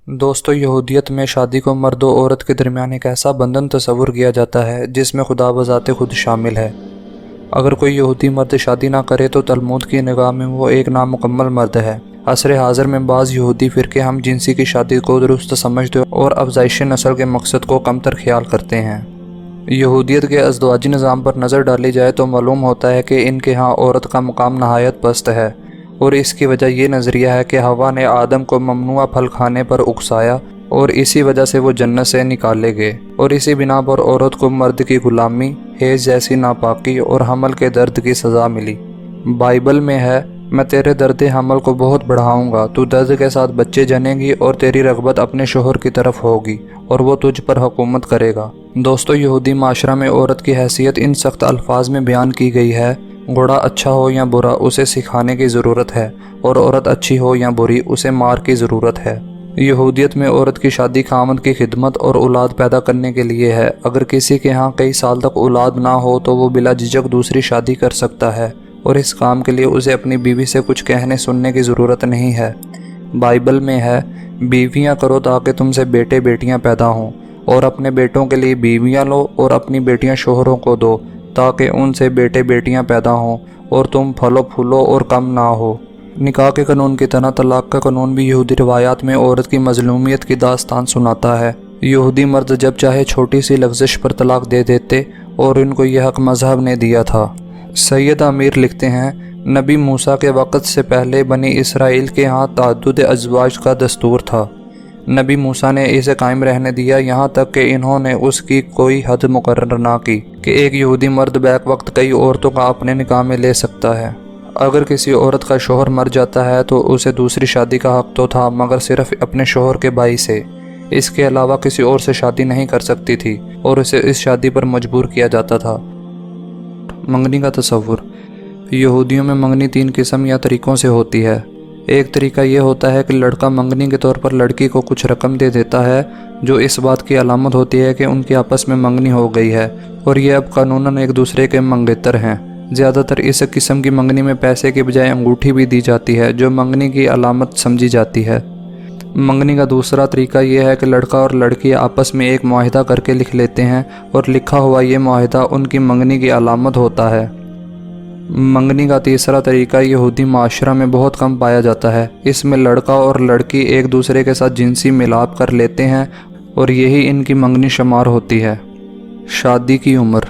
دوستو یہودیت میں شادی کو مرد و عورت کے درمیان ایک ایسا بندھن تصور کیا جاتا ہے جس میں خدا بذات خود شامل ہے۔ اگر کوئی یہودی مرد شادی نہ کرے تو تلمود کی نگاہ میں وہ ایک نامکمل مرد ہے۔ عصر حاضر میں بعض یہودی فرقے ہم جنسی کی شادی کو درست سمجھتے اور افزائش نسل کے مقصد کو کمتر خیال کرتے ہیں۔ یہودیت کے ازدواجی نظام پر نظر ڈالی جائے تو معلوم ہوتا ہے کہ ان کے ہاں عورت کا مقام نہایت پست ہے، اور اس کی وجہ یہ نظریہ ہے کہ حوا نے آدم کو ممنوع پھل کھانے پر اکسایا اور اسی وجہ سے وہ جنت سے نکالے گئے، اور اسی بنا پر عورت کو مرد کی غلامی، حیض جیسی ناپاکی اور حمل کے درد کی سزا ملی۔ بائبل میں ہے، میں تیرے درد حمل کو بہت بڑھاؤں گا، تو درد کے ساتھ بچے جنے گی اور تیری رغبت اپنے شوہر کی طرف ہوگی اور وہ تجھ پر حکومت کرے گا۔ دوستو یہودی معاشرہ میں عورت کی حیثیت ان سخت الفاظ میں بیان کی گئی ہے، گھوڑا اچھا ہو یا برا اسے سکھانے کی ضرورت ہے، اور عورت اچھی ہو یا بری اسے مار کی ضرورت ہے۔ یہودیت میں عورت کی شادی خاوند کی خدمت اور اولاد پیدا کرنے کے لیے ہے۔ اگر کسی کے ہاں کئی سال تک اولاد نہ ہو تو وہ بلا جھجک دوسری شادی کر سکتا ہے، اور اس کام کے لیے اسے اپنی بیوی سے کچھ کہنے سننے کی ضرورت نہیں ہے۔ بائبل میں ہے، بیویاں کرو تاکہ تم سے بیٹے بیٹیاں پیدا ہوں، اور اپنے بیٹوں کے لیے بیویاں لو اور اپنی بیٹیاں شوہروں کو دو تاکہ ان سے بیٹے بیٹیاں پیدا ہوں اور تم پھلو پھولو اور کم نہ ہو۔ نکاح کے قانون کی طرح طلاق کا قانون بھی یہودی روایات میں عورت کی مظلومیت کی داستان سناتا ہے۔ یہودی مرد جب چاہے چھوٹی سی لغزش پر طلاق دے دیتے، اور ان کو یہ حق مذہب نے دیا تھا۔ سید امیر لکھتے ہیں، نبی موسیٰ کے وقت سے پہلے بنی اسرائیل کے ہاں تعدد ازواج کا دستور تھا۔ نبی موسیٰ نے اسے قائم رہنے دیا یہاں تک کہ انہوں نے اس کی کوئی حد مقرر نہ کی کہ ایک یہودی مرد بیک وقت کئی عورتوں کا اپنے نکاح میں لے سکتا ہے۔ اگر کسی عورت کا شوہر مر جاتا ہے تو اسے دوسری شادی کا حق تو تھا، مگر صرف اپنے شوہر کے بھائی سے۔ اس کے علاوہ کسی اور سے شادی نہیں کر سکتی تھی، اور اسے اس شادی پر مجبور کیا جاتا تھا۔ منگنی کا تصور۔ یہودیوں میں منگنی 3 قسم یا طریقوں سے ہوتی ہے۔ ایک طریقہ یہ ہوتا ہے کہ لڑکا منگنی کے طور پر لڑکی کو کچھ رقم دے دیتا ہے، جو اس بات کی علامت ہوتی ہے کہ ان کی آپس میں منگنی ہو گئی ہے، اور یہ اب قانوناً ایک دوسرے کے منگیتر ہیں۔ زیادہ تر اس قسم کی منگنی میں پیسے کے بجائے انگوٹھی بھی دی جاتی ہے، جو منگنی کی علامت سمجھی جاتی ہے۔ منگنی کا دوسرا طریقہ یہ ہے کہ لڑکا اور لڑکی آپس میں ایک معاہدہ کر کے لکھ لیتے ہیں، اور لکھا ہوا یہ معاہدہ ان کی منگنی کی علامت ہوتا ہے۔ منگنی کا تیسرا طریقہ یہودی معاشرہ میں بہت کم پایا جاتا ہے۔ اس میں لڑکا اور لڑکی ایک دوسرے کے ساتھ جنسی ملاپ کر لیتے ہیں، اور یہی ان کی منگنی شمار ہوتی ہے۔ شادی کی عمر۔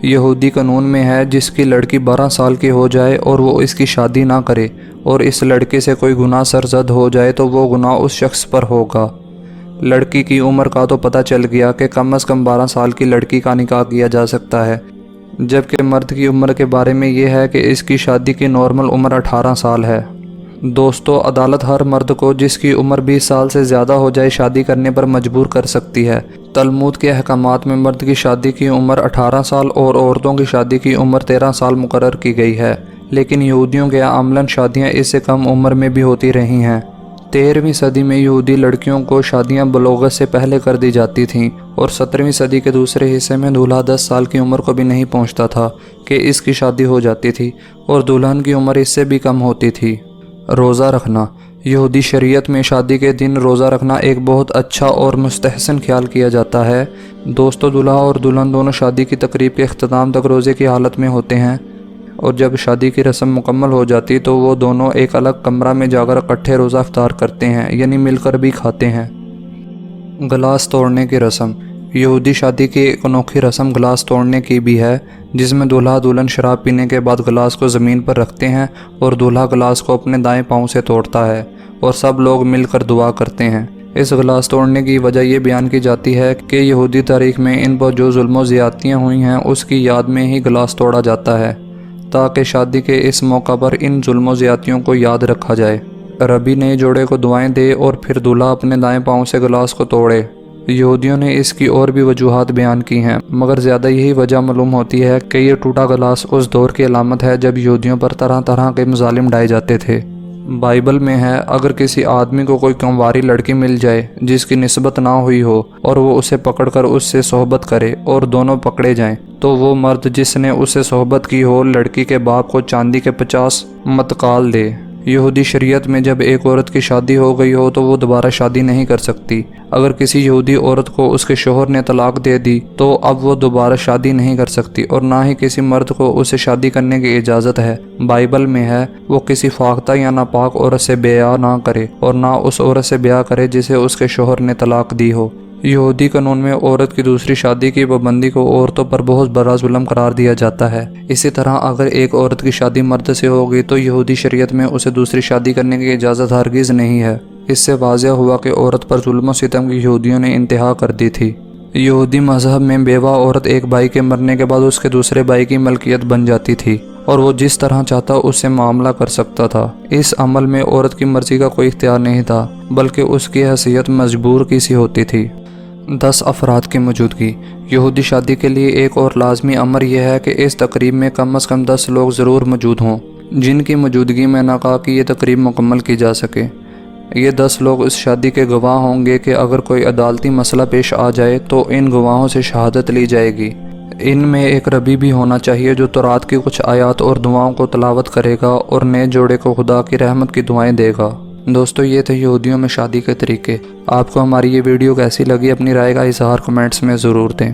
یہودی قانون میں ہے، جس کی لڑکی 12 سال کی ہو جائے اور وہ اس کی شادی نہ کرے، اور اس لڑکے سے کوئی گناہ سرزد ہو جائے تو وہ گناہ اس شخص پر ہوگا۔ لڑکی کی عمر کا تو پتہ چل گیا کہ کم از کم 12 سال کی لڑکی کا نکاح کیا جا سکتا ہے، جبکہ مرد کی عمر کے بارے میں یہ ہے کہ اس کی شادی کی نارمل عمر 18 سال ہے۔ دوستو عدالت ہر مرد کو جس کی عمر 20 سال سے زیادہ ہو جائے شادی کرنے پر مجبور کر سکتی ہے۔ تلمود کے احکامات میں مرد کی شادی کی عمر 18 سال اور عورتوں کی شادی کی عمر 13 سال مقرر کی گئی ہے، لیکن یہودیوں کے عملاً شادیاں اس سے کم عمر میں بھی ہوتی رہی ہیں۔ 13ویں صدی میں یہودی لڑکیوں کو شادیاں بلوغت سے پہلے کر دی جاتی تھیں، اور 17ویں صدی کے دوسرے حصے میں دولہا 10 سال کی عمر کو بھی نہیں پہنچتا تھا کہ اس کی شادی ہو جاتی تھی، اور دلہن کی عمر اس سے بھی کم ہوتی تھی۔ روزہ رکھنا۔ یہودی شریعت میں شادی کے دن روزہ رکھنا ایک بہت اچھا اور مستحسن خیال کیا جاتا ہے۔ دوستو دلہا اور دلہن دونوں شادی کی تقریب کے اختتام تک روزے کی حالت میں ہوتے ہیں، اور جب شادی کی رسم مکمل ہو جاتی تو وہ دونوں ایک الگ کمرہ میں جا کر اکٹھے روزہ افطار کرتے ہیں، یعنی مل کر بھی کھاتے ہیں۔ گلاس توڑنے کی رسم۔ یہودی شادی کی ایک انوکھی رسم گلاس توڑنے کی بھی ہے، جس میں دولہا دلہن شراب پینے کے بعد گلاس کو زمین پر رکھتے ہیں، اور دولہا گلاس کو اپنے دائیں پاؤں سے توڑتا ہے، اور سب لوگ مل کر دعا کرتے ہیں۔ اس گلاس توڑنے کی وجہ یہ بیان کی جاتی ہے کہ یہودی تاریخ میں ان پر جو ظلم و زیادتیاں ہوئی ہیں اس کی یاد میں ہی گلاس توڑا جاتا ہے، تاکہ شادی کے اس موقع پر ان ظلم و زیادتیوں کو یاد رکھا جائے۔ ربی نئے جوڑے کو دعائیں دے اور پھر دولہا اپنے دائیں پاؤں سے گلاس کو توڑے۔ یہودیوں نے اس کی اور بھی وجوہات بیان کی ہیں، مگر زیادہ یہی وجہ معلوم ہوتی ہے کہ یہ ٹوٹا گلاس اس دور کی علامت ہے جب یہودیوں پر طرح طرح کے مظالم ڈھائے جاتے تھے۔ بائبل میں ہے، اگر کسی آدمی کو کوئی کنواری لڑکی مل جائے جس کی نسبت نہ ہوئی ہو، اور وہ اسے پکڑ کر اس سے صحبت کرے اور دونوں پکڑے جائیں، تو وہ مرد جس نے اس سے صحبت کی ہو لڑکی کے باپ کو چاندی کے 50 متقال دے۔ یہودی شریعت میں جب ایک عورت کی شادی ہو گئی ہو تو وہ دوبارہ شادی نہیں کر سکتی۔ اگر کسی یہودی عورت کو اس کے شوہر نے طلاق دے دی تو اب وہ دوبارہ شادی نہیں کر سکتی، اور نہ ہی کسی مرد کو اسے شادی کرنے کی اجازت ہے۔ بائبل میں ہے وہ کسی فاختہ یا ناپاک عورت سے بیاہ نہ کرے اور نہ اس عورت سے بیاہ کرے جسے اس کے شوہر نے طلاق دی ہو۔ یہودی قانون میں عورت کی دوسری شادی کی پابندی کو عورتوں پر بہت بڑا ظلم قرار دیا جاتا ہے۔ اسی طرح اگر ایک عورت کی شادی مرد سے ہوگی تو یہودی شریعت میں اسے دوسری شادی کرنے کی اجازت ہرگز نہیں ہے۔ اس سے واضح ہوا کہ عورت پر ظلم و ستم کی یہودیوں نے انتہا کر دی تھی۔ یہودی مذہب میں بیوہ عورت ایک بھائی کے مرنے کے بعد اس کے دوسرے بھائی کی ملکیت بن جاتی تھی اور وہ جس طرح چاہتا اس سے معاملہ کر سکتا تھا۔ اس عمل میں عورت کی مرضی کا کوئی اختیار نہیں تھا، بلکہ اس کی حیثیت مجبور کی سی ہوتی تھی۔ 10 افراد کی موجودگی۔ یہودی شادی کے لیے ایک اور لازمی امر یہ ہے کہ اس تقریب میں کم از کم 10 لوگ ضرور موجود ہوں، جن کی موجودگی میں نکاح کی یہ تقریب مکمل کی جا سکے۔ یہ 10 لوگ اس شادی کے گواہ ہوں گے کہ اگر کوئی عدالتی مسئلہ پیش آ جائے تو ان گواہوں سے شہادت لی جائے گی۔ ان میں ایک ربی بھی ہونا چاہیے جو تورات کی کچھ آیات اور دعاؤں کو تلاوت کرے گا اور نئے جوڑے کو خدا کی رحمت کی دعائیں دے گا۔ دوستو، یہ تھے یہودیوں میں شادی کے طریقے۔ آپ کو ہماری یہ ویڈیو کیسی لگی؟ اپنی رائے کا اظہار کمنٹس میں ضرور دیں۔